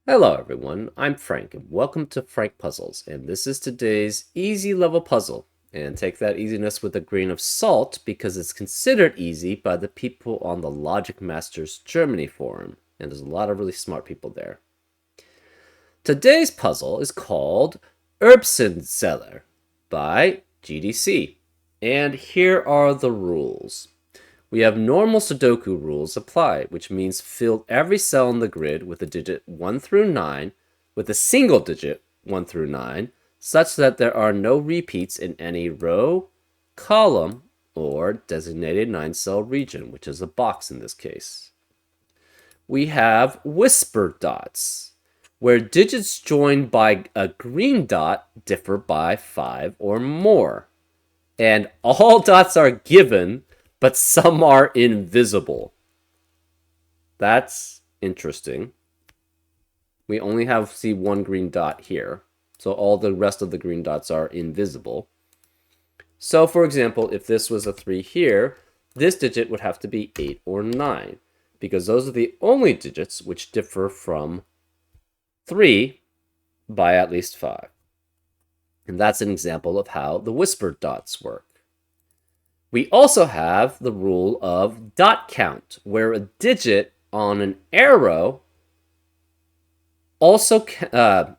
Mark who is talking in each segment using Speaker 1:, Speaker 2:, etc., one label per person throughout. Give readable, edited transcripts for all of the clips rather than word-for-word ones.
Speaker 1: Hello everyone, I'm Frank and welcome to Frank Puzzles, and this is today's easy level puzzle. And take that easiness with a grain of salt because it's considered easy by the people on the Logic Masters Germany forum, and there's a lot of really smart people there. Today's puzzle is called Erbsenzähler by GDC, and here are the rules. We have normal Sudoku rules apply, which means fill every cell in the grid with a digit 1 through 9, with a single digit 1 through 9, such that there are no repeats in any row, column, or designated 9-cell region, which is a box in this case. We have whisper dots, where digits joined by a green dot differ by 5 or more. And all dots are given, but some are invisible. That's interesting. We only see one green dot here, so all the rest of the green dots are invisible. So for example, if this was a 3 here, this digit would have to be 8 or 9, because those are the only digits which differ from 3 by at least 5. And that's an example of how the whispered dots work. We also have the rule of dot count, where a digit on an arrow a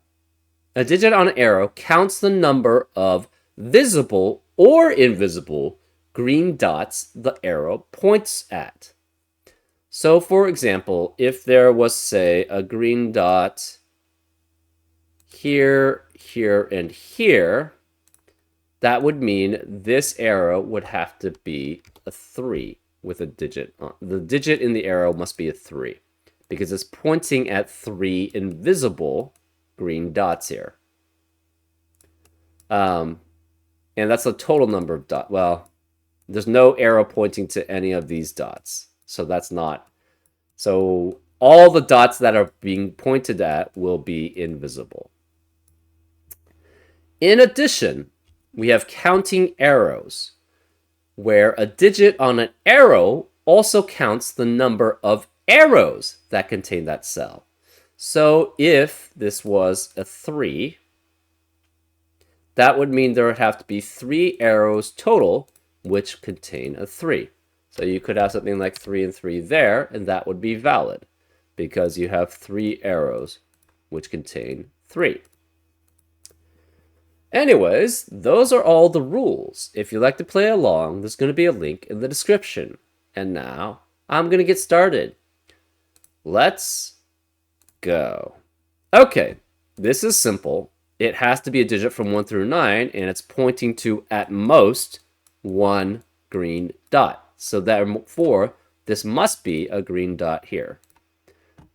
Speaker 1: digit on an arrow counts the number of visible or invisible green dots the arrow points at. So for example, if there was, say, a green dot here, here, and here, that would mean this arrow would have to be a 3 with a digit on. The digit in the arrow must be a 3 because it's pointing at 3 invisible green dots here. And that's the total number of dots. Well, there's no arrow pointing to any of these dots, so that's not. So all the dots that are being pointed at will be invisible. In addition, we have counting arrows, where a digit on an arrow also counts the number of arrows that contain that cell. So if this was a 3, that would mean there would have to be 3 arrows total, which contain a 3. So you could have something like 3 and 3 there, and that would be valid, because you have 3 arrows, which contain 3. Anyways, those are all the rules. If you'd like to play along, there's going to be a link in the description. And now, I'm going to get started. Let's go. Okay, this is simple. It has to be a digit from 1 through 9, and it's pointing to, at most, 1 green dot. So therefore, this must be a green dot here.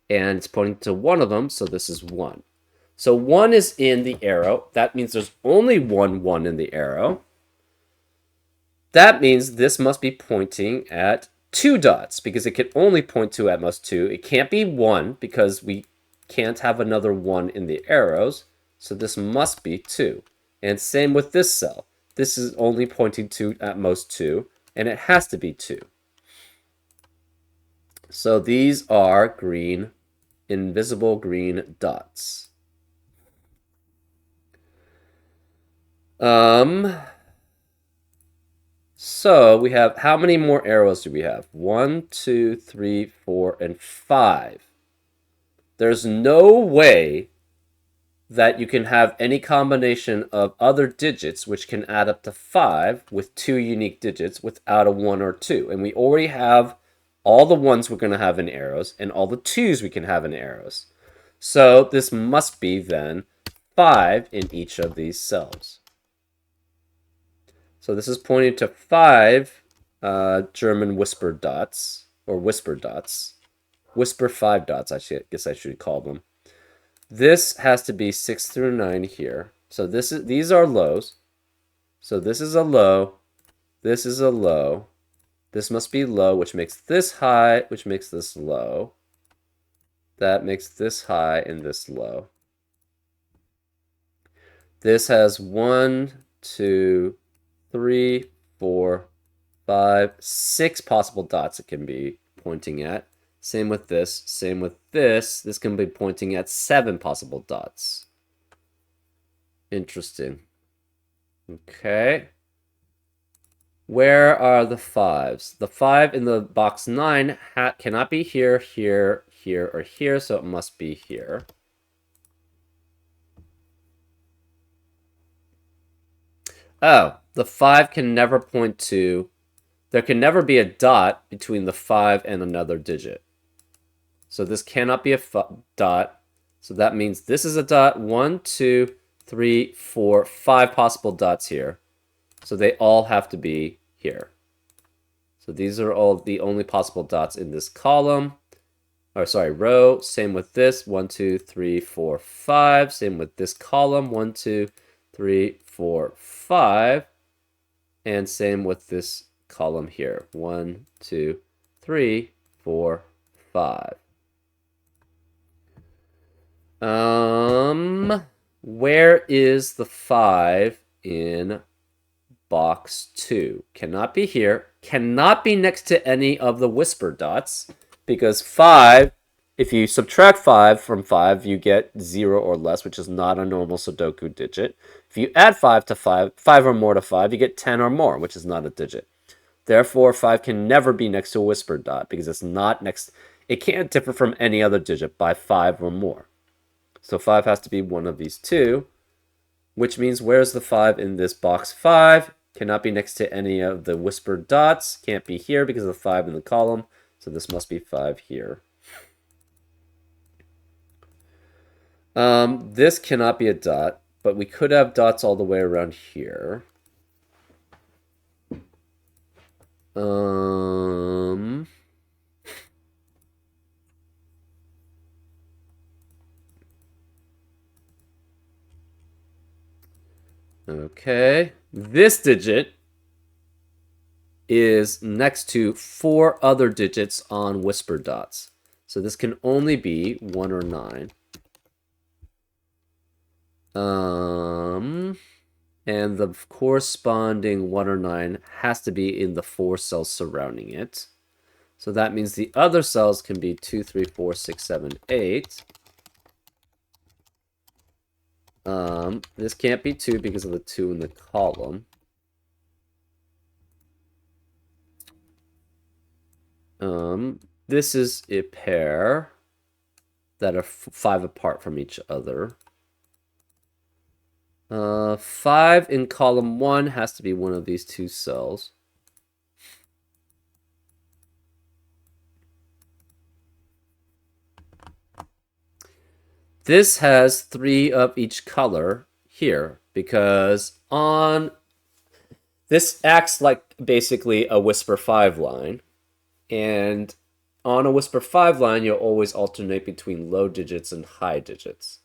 Speaker 1: And it's pointing to one of them, so this is 1. So 1 is in the arrow. That means there's only one 1 in the arrow. That means this must be pointing at 2 dots, because it can only point to at most 2. It can't be 1, because we can't have another 1 in the arrows. So this must be 2. And same with this cell. This is only pointing to at most 2, and it has to be 2. So these are green, invisible green dots. So we have, how many more arrows do we have? 1, 2, 3, 4, and 5. There's no way that you can have any combination of other digits which can add up to 5 with 2 unique digits without a 1 or 2. And we already have all the 1s we're going to have in arrows and all the 2s we can have in arrows. So this must be then 5 in each of these cells. So this is pointing to 5 German whisper dots, or whisper dots. Whisper 5 dots, I guess I should call them. This has to be 6 through 9 here. So these are lows. So this is a low. This is a low. This must be low, which makes this high, which makes this low. That makes this high and this low. This has 1, 2, 3, 4, 5, 6 possible dots it can be pointing at. Same with this. Same with this. This can be pointing at 7 possible dots. Interesting. Okay. Where are the 5s? The 5 in the box 9 cannot be here, here, here, or here, so it must be here. Oh, the 5 can never point to... There can never be a dot between the 5 and another digit. So this cannot be a dot. So that means this is a dot. 1, 2, 3, 4, 5 possible dots here. So they all have to be here. So these are all the only possible dots in this column. Or sorry, row. Same with this. 1, 2, 3, 4, 5. Same with this column. 1, 2, 3, 4, 5. And same with this column here. 1, 2, 3, 4, 5. Where is the 5 in box 2? Cannot be here. Cannot be next to any of the whisper dots, because 5, if you subtract 5 from 5, you get 0 or less, which is not a normal Sudoku digit. If you add 5 to 5, 5 or more to 5, you get 10 or more, which is not a digit. Therefore, 5 can never be next to a whisper dot, because it's not next. It can't differ from any other digit by 5 or more. So 5 has to be one of these two, which means where's the 5 in this box 5? Cannot be next to any of the whispered dots. Can't be here because of the 5 in the column. So this must be 5 here. This cannot be a dot, but we could have dots all the way around here. Okay, this digit is next to 4 other digits on whisper dots. So this can only be 1 or 9. And the corresponding 1 or 9 has to be in the 4 cells surrounding it. So that means the other cells can be 2, 3, 4, 6, 7, 8. This can't be 2 because of the 2 in the column. This is a pair that are 5 apart from each other. 5 in column 1 has to be one of these 2 cells. This has 3 of each color here, because on this acts like basically a whisper 5 line, and on a whisper 5 line you'll always alternate between low digits and high digits.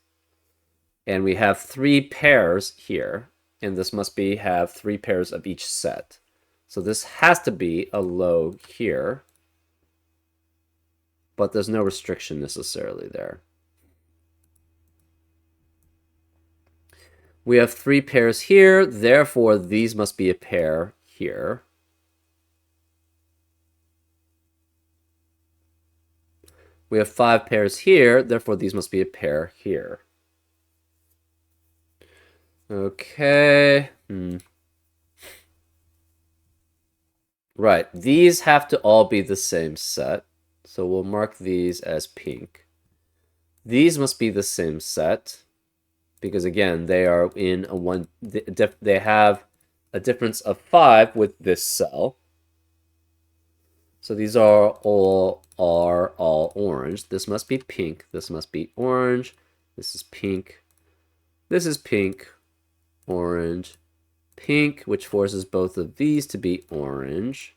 Speaker 1: And we have 3 pairs here, and this must be have 3 pairs of each set. So this has to be a low here, but there's no restriction necessarily there. We have 3 pairs here, therefore these must be a pair here. We have 5 pairs here, therefore these must be a pair here. Okay. Right, these have to all be the same set, so we'll mark these as pink. These must be the same set, because again, they are in a one. They have a difference of 5 with this cell. So these are all orange. This must be pink. This must be orange. This is pink. This is pink, orange, pink, which forces both of these to be orange.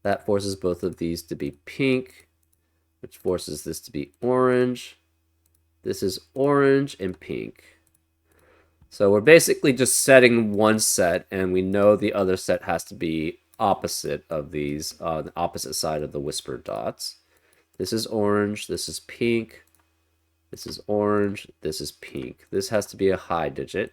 Speaker 1: That forces both of these to be pink, which forces this to be orange. This is orange and pink. So we're basically just setting one set, and we know the other set has to be opposite of these, the opposite side of the whisper dots. This is orange, this is pink, this is orange, this is pink. This has to be a high digit.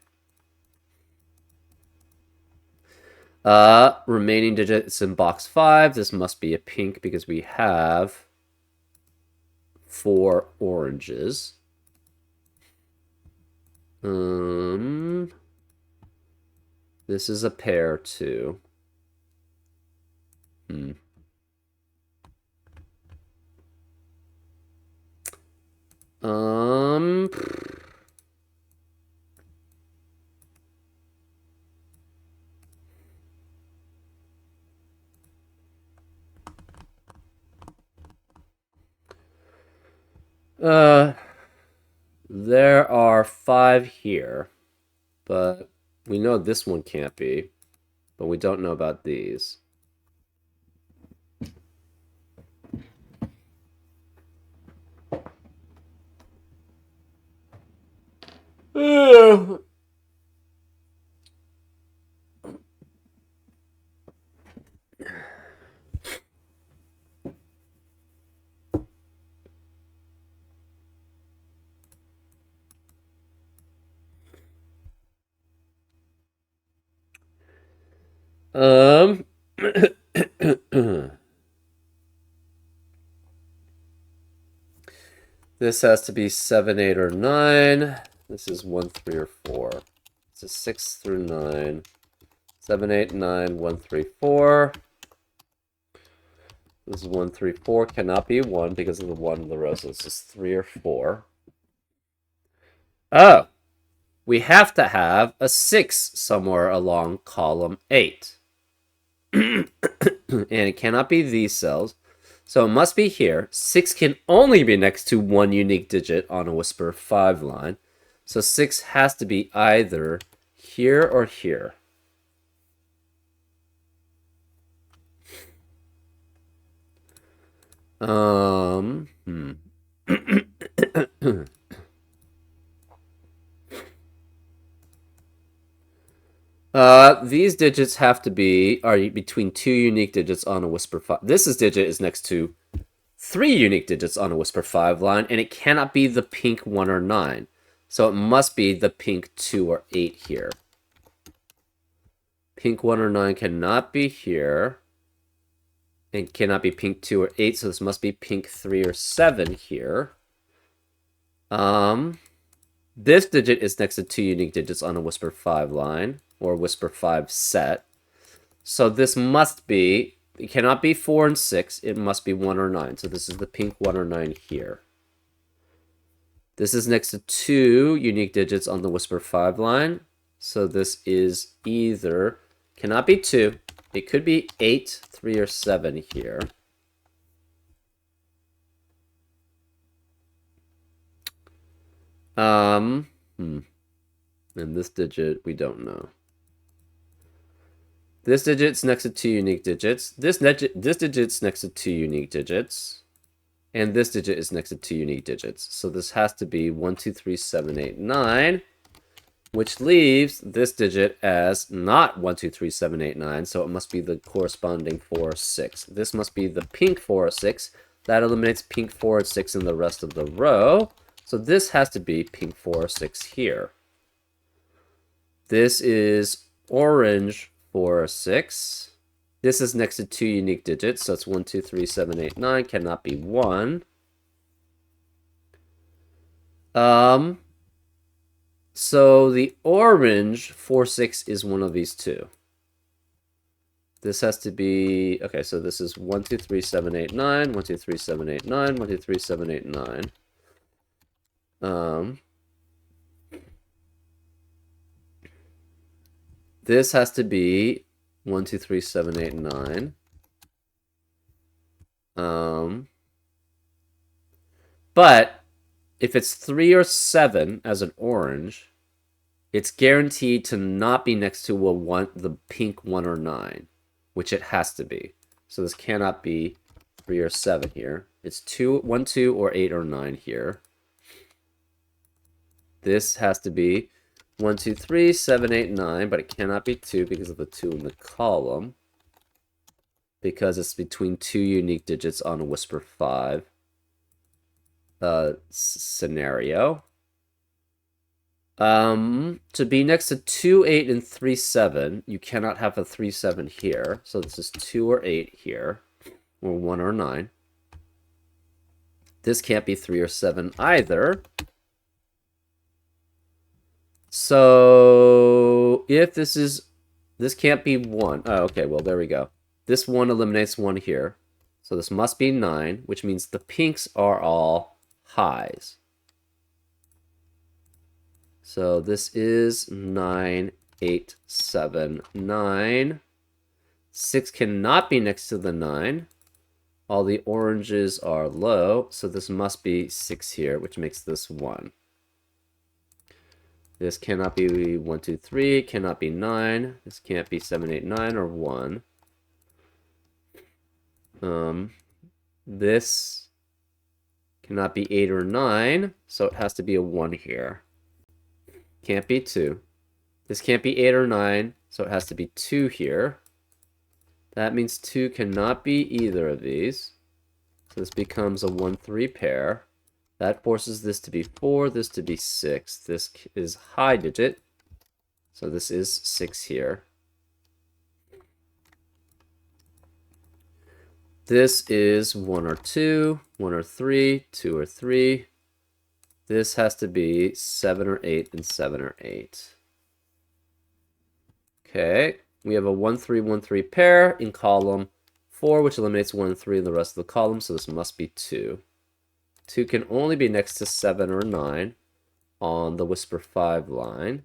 Speaker 1: Remaining digits in box 5. This must be a pink because we have 4 oranges. This is a pair too. Um, there are 5 here, but we know this one can't be, but we don't know about these. This has to be 7, 8, or 9. This is 1, 3, or 4. This is 6 through 9. 7, 8, 9, 1, 3, 4. This is 1, 3, 4. Cannot be 1 because of the 1 in the row, so this is 3 or 4. Oh! We have to have a 6 somewhere along column 8. And it cannot be these cells. So it must be here. 6 can only be next to one unique digit on a Whisper 5 line. So 6 has to be either here or here. These digits have to be are between 2 unique digits on a Whisper 5. This digit is next to 3 unique digits on a Whisper 5 line, and it cannot be the pink 1 or 9. So it must be the pink 2 or 8 here. Pink 1 or 9 cannot be here. It cannot be pink 2 or 8, so this must be pink 3 or 7 here. This digit is next to 2 unique digits on a Whisper 5 line, or Whisper 5 set. So this must be, it cannot be 4 and 6, it must be 1 or 9. So this is the pink 1 or 9 here. This is next to 2 unique digits on the Whisper 5 line. So this is either, cannot be 2, it could be 8, 3, or 7 here. And this digit, we don't know. This digit's next to 2 unique digits. This digit's next to 2 unique digits. And this digit is next to 2 unique digits. So this has to be 1, 2, 3, 7, 8, 9. Which leaves this digit as not 1, 2, 3, 7, 8, 9. So it must be the corresponding 4 or 6. This must be the pink 4 or 6. That eliminates pink 4 and 6 in the rest of the row. So this has to be pink 4 or 6 here. This is orange 4 or 6. This is next to 2 unique digits, so it's 1, 2, 3, 7, 8, 9. Cannot be 1. So the orange 4, 6 is one of these two. This has to be, okay, so this is 1, 2, 3, 7, 8, 9. 1, 2, 3, 7, 8, 9. 1, 2, 3, 7, 8, 9. This has to be 1, 2, 3, 7, 8, 9. But if it's 3 or 7 as an orange, it's guaranteed to not be next to the pink 1 or 9, which it has to be. So this cannot be 3 or 7 here. It's 1, 2, or 8 or 9 here. This has to be 1, 2, 3, 7, 8, 9, but it cannot be 2 because of the 2 in the column. Because it's between 2 unique digits on a Whisper 5 scenario. To be next to 2, 8, and 3, 7, you cannot have a 3, 7 here. So this is 2 or 8 here, or 1 or 9. This can't be 3 or 7 either. So if this can't be 1. Oh, okay, well, there we go. This 1 eliminates 1 here. So this must be 9, which means the pinks are all highs. So this is 9, 8, 7, 9. 6 cannot be next to the 9. All the oranges are low, so this must be 6 here, which makes this 1. This cannot be 1, 2, 3, cannot be 9. This can't be 7, 8, 9, or 1. This cannot be 8 or 9, so it has to be a 1 here. Can't be 2. This can't be 8 or 9, so it has to be 2 here. That means 2 cannot be either of these. So this becomes a 1, 3 pair. That forces this to be 4, this to be 6. This is high digit. So this is 6 here. This is 1 or 2, 1 or 3, 2 or 3. This has to be 7 or 8 and 7 or 8. Okay, we have a 1, 3, 1, 3 pair in column 4, which eliminates 1 and 3 in the rest of the column, so this must be 2. 2 can only be next to 7 or 9 on the Whisper 5 line.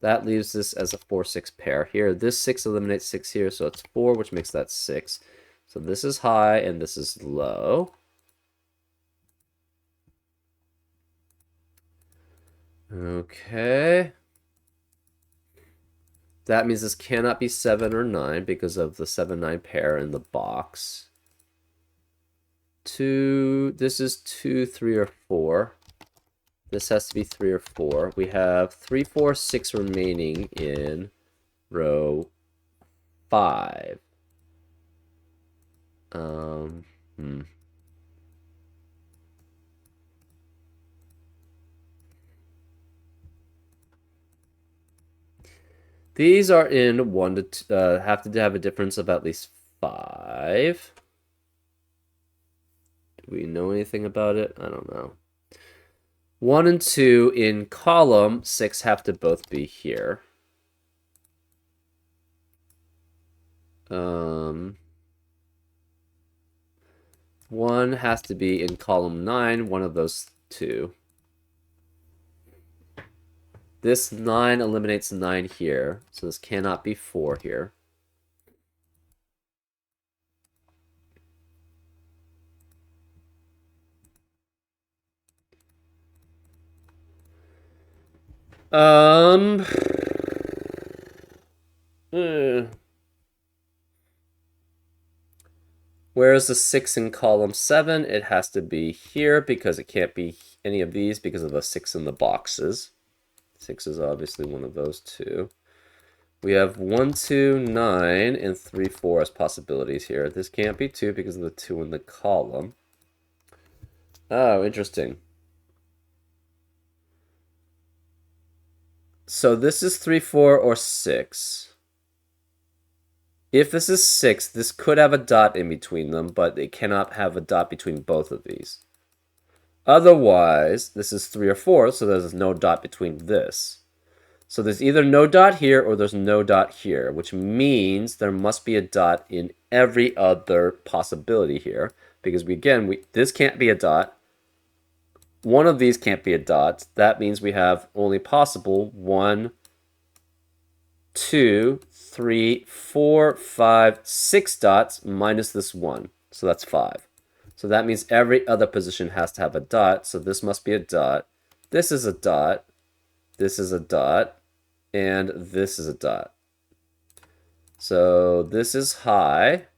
Speaker 1: That leaves this as a 4, 6 pair here. This 6 eliminates 6 here, so it's 4, which makes that 6. So this is high and this is low. Okay. That means this cannot be 7 or 9 because of the 7, 9 pair in the box. 2, this is 2, 3, or 4. This has to be 3 or 4. We have 3, 4, 6 remaining in row 5. These are in 1 to have to have a difference of at least 5. Do we know anything about it? I don't know. 1 and 2 in column 6 have to both be here. 1 has to be in column 9, one of those two. This 9 eliminates 9 here, so this cannot be 4 here. Whereas the 6 in column 7, it has to be here because it can't be any of these because of the 6 in the boxes. 6 is obviously one of those two. We have 1, 2, 9, and 3, 4 as possibilities here. This can't be 2 because of the 2 in the column. Oh, interesting. So this is 3, 4, or 6. If this is 6, this could have a dot in between them, but it cannot have a dot between both of these. Otherwise, this is 3 or 4, so there's no dot between this. So there's either no dot here or there's no dot here, which means there must be a dot in every other possibility here. Because this can't be a dot. One of these can't be a dot. That means we have only possible 1, 2, 3, 4, 5, 6 dots minus this 1. So that's 5. So that means every other position has to have a dot. So this must be a dot. This is a dot. This is a dot. And this is a dot. So this is high.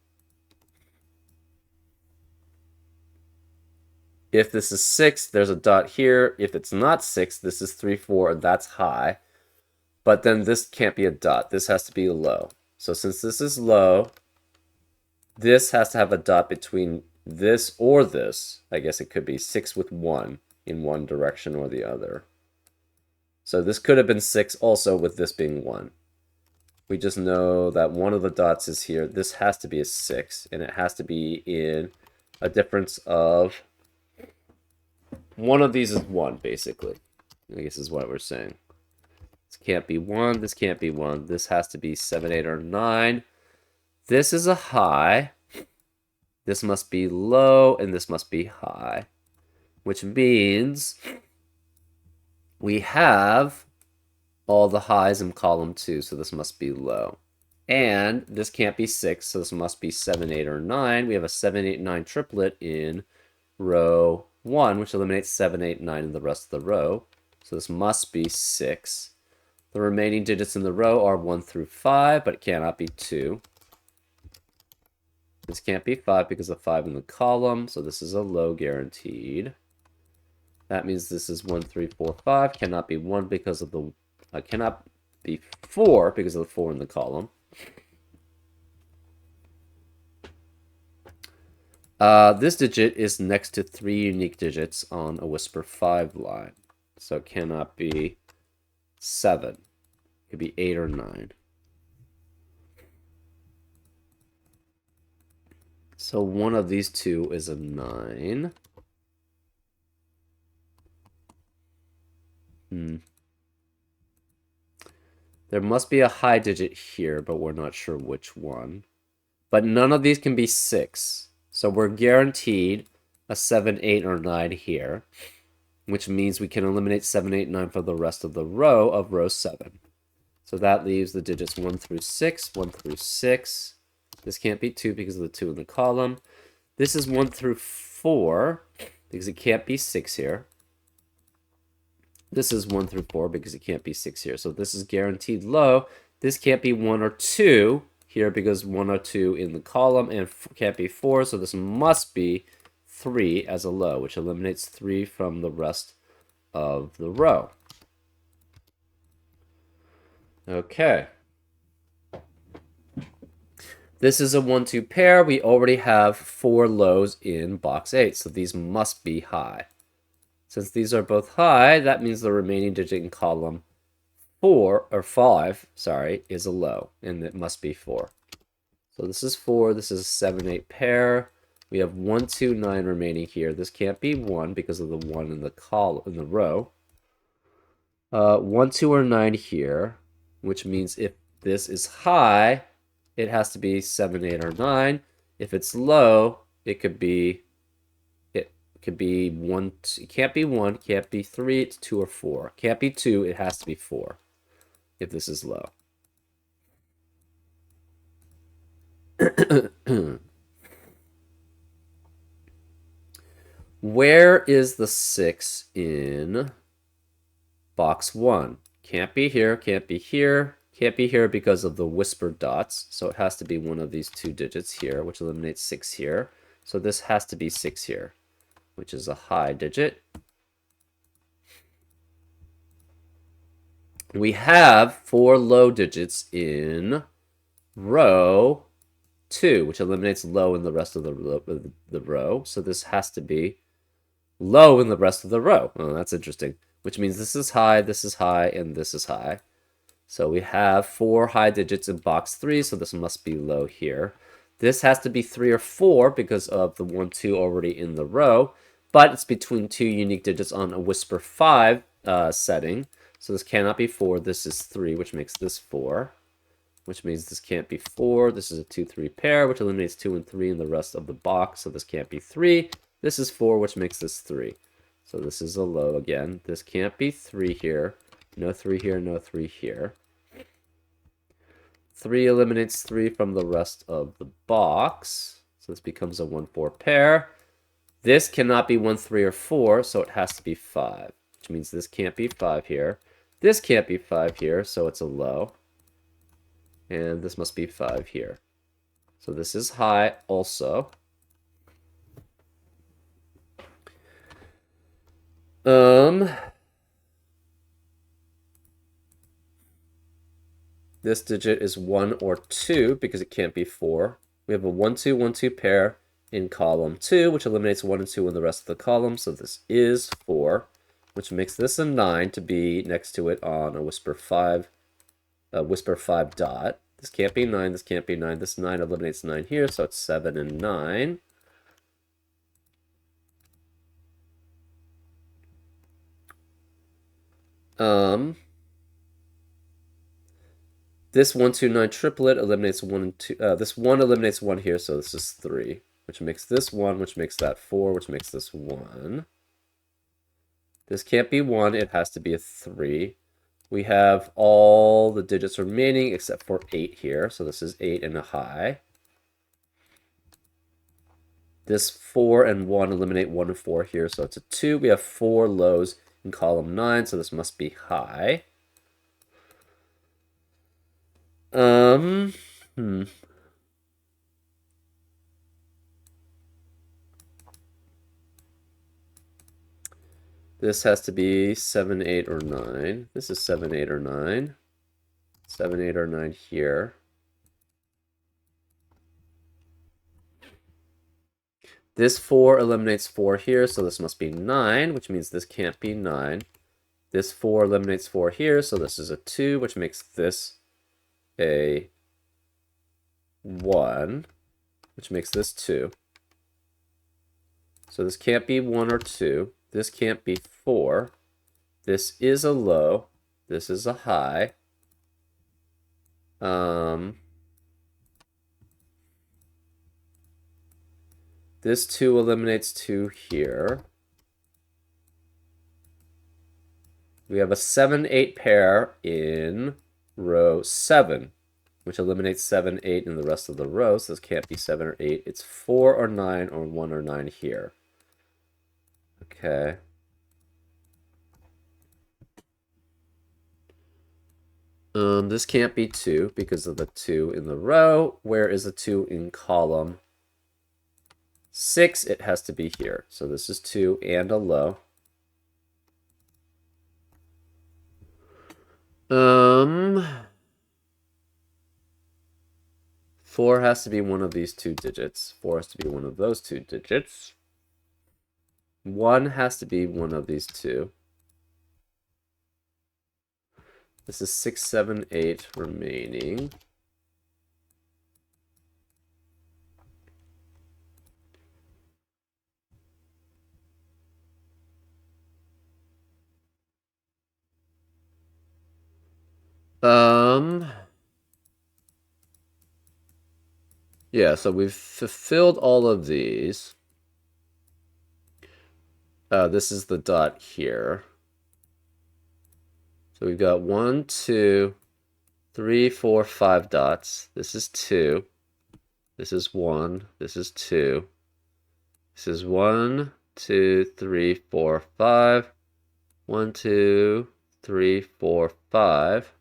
Speaker 1: If this is 6, there's a dot here. If it's not 6, this is 3, 4, and that's high. But then this can't be a dot. This has to be low. So since this is low, this has to have a dot between this or this. I guess it could be 6 with 1 in one direction or the other. So this could have been 6 also with this being 1. We just know that one of the dots is here. This has to be a 6, and it has to be in a difference of one of these is 1, basically. I guess is what we're saying. This can't be 1. This can't be 1. This has to be 7, 8, or 9. This is a high. This must be low, and this must be high. Which means we have all the highs in column 2, so this must be low. And this can't be 6, so this must be 7, 8, or 9. We have a 7, 8, 9 triplet in row 1, which eliminates 7, 8, 9 in the rest of the row. So this must be 6. The remaining digits in the row are 1 through 5, but it cannot be 2. This can't be 5 because of 5 in the column, so this is a low guaranteed. That means this is 1, 3, 4, 5. Cannot be 1 because of the... cannot be 4 because of the 4 in the column. This digit is next to 3 unique digits on a whisper 5 line. So it cannot be 7. It could be 8 or 9. So one of these two is a 9. There must be a high digit here, but we're not sure which one. But none of these can be 6. So we're guaranteed a 7, 8, or 9 here, which means we can eliminate 7, 8, 9 for the rest of the row of row 7. So that leaves the digits 1 through 6, 1 through 6. This can't be 2 because of the 2 in the column. This is 1 through 4 because it can't be 6 here. This is 1 through 4 because it can't be 6 here. So this is guaranteed low. This can't be 1 or 2 here because 1 or 2 in the column, and can't be 4. So this must be 3 as a low, which eliminates 3 from the rest of the row. Okay. This is a 1-2 pair. We already have 4 lows in box 8, so these must be high. Since these are both high, that means the remaining digit in column 5, is a low, and it must be 4. So this is 4, this is a 7, 8 pair. We have 1, 2, 9 remaining here. This can't be 1 because of the 1 in the column in the row. 1, 2, or 9 here, which means if this is high, it has to be 7, 8, or 9. If it's low, it could be 1. It can't be 1, can't be 3, it's 2 or 4. Can't be 2, it has to be 4 if this is low. Where is the 6 in box 1? Can't be here, can't be here, can't be here because of the whispered dots. So it has to be one of these 2 digits here, which eliminates 6 here. So this has to be 6 here, which is a high digit. We have 4 low digits in row 2, which eliminates low in the rest of the row. So this has to be low in the rest of the row. Oh, that's interesting. Which means this is high, and this is high. So we have 4 high digits in box 3, so this must be low here. This has to be 3 or 4 because of the 1, 2 already in the row, but it's between 2 unique digits on a whisper 5 setting. So this cannot be 4. This is 3, which makes this 4, which means this can't be 4. This is a 2, 3 pair, which eliminates 2 and 3 in the rest of the box. So this can't be 3. This is 4, which makes this 3. So this is a low again. This can't be 3 here. No 3 here, no 3 here. 3 eliminates 3 from the rest of the box. So this becomes a 1, 4 pair. This cannot be 1, 3, or 4, so it has to be 5, which means this can't be 5 here. This can't be 5 here, so it's a low. And this must be 5 here. So this is high also. This digit is 1 or 2 because it can't be 4. We have a 1, 2, 1, 2 pair in column 2, which eliminates 1 and 2 in the rest of the column. So this is 4, which makes this a 9 to be next to it on a whisper 5 dot. This can't be 9, this can't be 9. This 9 eliminates 9 here, so it's 7 and 9. This 1, 2, 9 triplet eliminates 1 and 2. This 1 eliminates 1 here, so this is 3, which makes this 1, which makes that 4, which makes this 1. This can't be 1, it has to be a 3. We have all the digits remaining except for 8 here, so this is 8 and a high. This 4 and 1 eliminate 1 and 4 here, so it's a 2. We have 4 lows in column 9, so this must be high. This has to be 7, 8, or 9. This is 7, 8, or 9. 7, 8, or 9 here. This 4 eliminates 4 here, so this must be 9, which means this can't be 9. This 4 eliminates 4 here, so this is a 2, which makes this a 1, which makes this 2. So this can't be 1 or 2. This can't be 4. This is a low. This is a high. This 2 eliminates 2 here. We have a 7, 8 pair in row 7, which eliminates 7, 8 in the rest of the rows. So this can't be 7 or 8. It's 4 or 9 or 1 or 9 here. Okay. This can't be 2 because of the 2 in the row. Where is the 2 in column 6? It has to be here. So this is 2 and a low. 4 has to be one of these 2 digits. 4 has to be one of those 2 digits. 1 has to be one of these 2. This is 6, 7, 8 remaining. Yeah, so we've fulfilled all of these. This is the dot here. So we've got 1, 2, 3, 4, 5 dots. This is 2. This is 1. This is 2. This is 1, 2, 3, 4, 5. 1, 2, 3, 4, 5.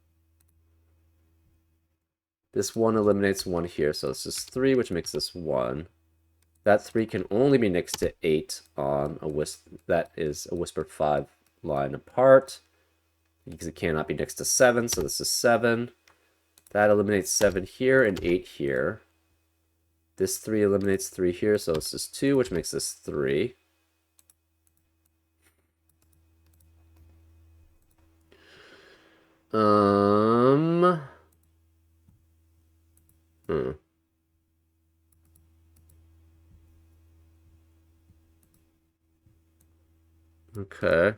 Speaker 1: This 1 eliminates 1 here, so this is 3, which makes this 1. That 3 can only be next to 8 on a that is a whispered 5 line apart, because it cannot be next to 7, so this is 7. That eliminates 7 here and 8 here. This 3 eliminates 3 here, so this is 2, which makes this 3. Okay.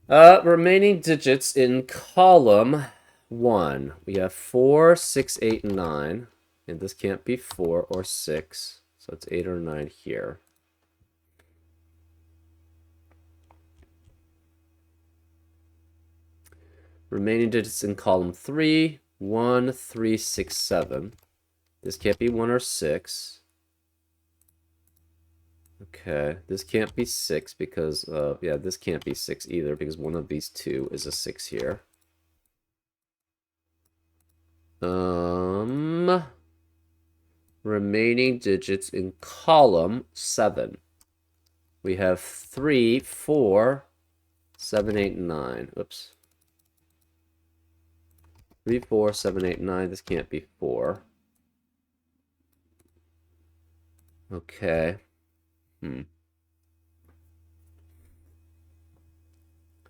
Speaker 1: Remaining digits in column 1. We have 4, 6, 8, 9. And this can't be 4 or 6. So it's 8 or 9 here. Remaining digits in column 3. 1, 3, 6, 7. This can't be 1 or 6. Okay, this can't be 6 because, yeah, this can't be 6 either because one of these 2 is a 6 here. Remaining digits in column 7. We have 3, 4, 7, 8, 9. Oops. 3, 4, 7, 8, 9. This can't be 4. Okay.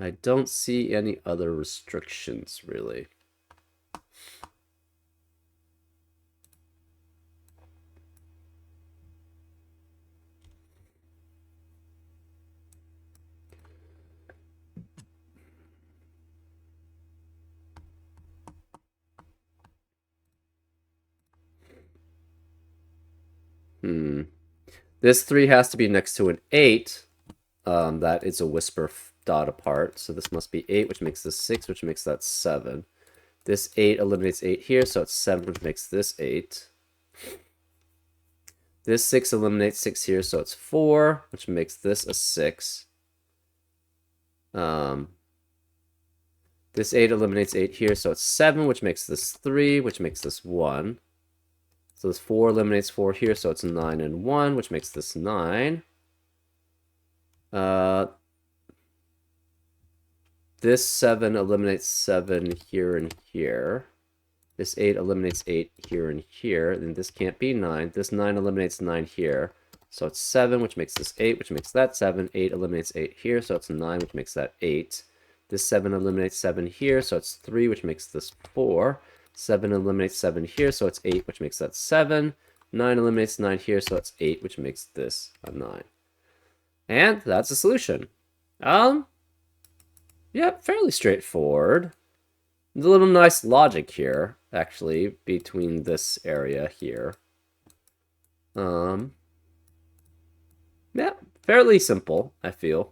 Speaker 1: I don't see any other restrictions, really. This 3 has to be next to an 8. That is a whisper dot apart. So this must be 8, which makes this 6, which makes that 7. This 8 eliminates 8 here, so it's 7, which makes this 8. This 6 eliminates 6 here, so it's 4, which makes this a 6. This 8 eliminates 8 here, so it's 7, which makes this 3, which makes this 1. So this 4 eliminates 4 here, so it's 9 and 1, which makes this 9. This 7 eliminates 7 here and here. This 8 eliminates 8 here and here. Then this can't be 9. This 9 eliminates 9 here. So it's 7, which makes this 8, which makes that 7. 8 eliminates 8 here, so it's 9, which makes that 8. This 7 eliminates 7 here, so it's 3, which makes this 4. 7 eliminates 7 here, so it's 8, which makes that 7. 9 eliminates 9 here, so it's 8, which makes this a 9. And that's the solution. Yeah, fairly straightforward. There's a little nice logic here, actually, between this area here. Yeah, fairly simple, I feel.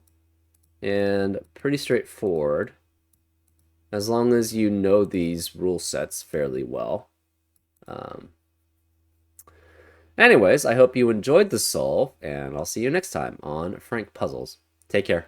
Speaker 1: And pretty straightforward. As long as you know these rule sets fairly well. Anyways, I hope you enjoyed the solve, and I'll see you next time on Frank Puzzles. Take care.